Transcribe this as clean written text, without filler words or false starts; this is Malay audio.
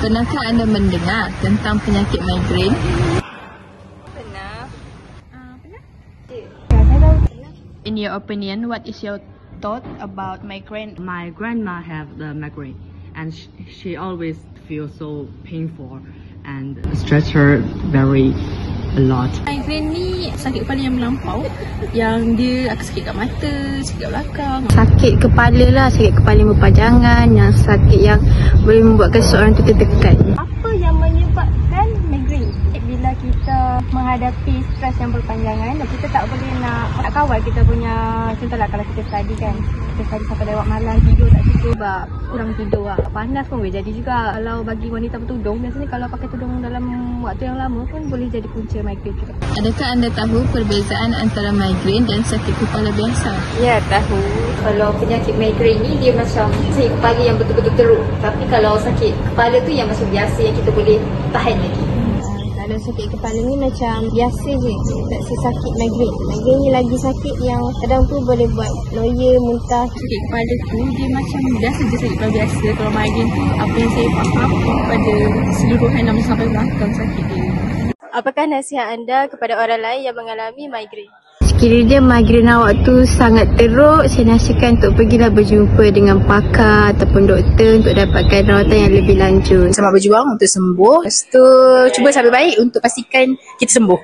Pernahkah anda mendengar tentang penyakit migrain? Pernah. In your opinion, what is your thought about migraine? My grandma have the migraine, and she always feels so painful and stress her very a lot. Migraine ni sakit kepala yang melampau, yang dia akan sakit kat mata, sakit kat belakang. Sakit kepala lah, sakit kepala yang berpanjangan, yang sakit yang boleh membuatkan seseorang tu tertekan. Apa yang menyebabkan migraine? Bila kita menghadapi stres yang berpanjangan dan kita tak boleh nak kawal kita punya, contohlah kalau kita study kan, kita study sampai lewat malam, tidur tak cukup sebab kurang tidur lah. Panas pun boleh jadi juga. Kalau bagi wanita bertudung, biasanya kalau pakai tudung dalam waktu yang lama pun boleh jadi punca migraine juga. Adakah anda tahu perbezaan antara migrain dan sakit kepala biasa? Ya, tahu. Kalau penyakit migraine ni dia macam sakit kepala yang betul-betul teruk. Tapi kalau sakit kepala tu yang macam biasa yang kita boleh tahan lagi. Kalau sakit kepala ni macam biasa je, tak sakit migraine. Migraine ni lagi sakit yang kadang tu boleh buat loya, muntah. Sakit kepala tu dia macam biasa je sakit kepala biasa. Kalau migrain tu apa yang saya faham pada seluruhan nama sampai belakang sakit dia. Apakah nasihat anda kepada orang lain yang mengalami migraine? Sekiranya migraine awak tu sangat teruk, saya nasihatkan untuk pergilah berjumpa dengan pakar ataupun doktor untuk dapatkan rawatan yang lebih lanjut. Sama berjuang untuk sembuh. Lepas tu cuba sampai baik untuk pastikan kita sembuh.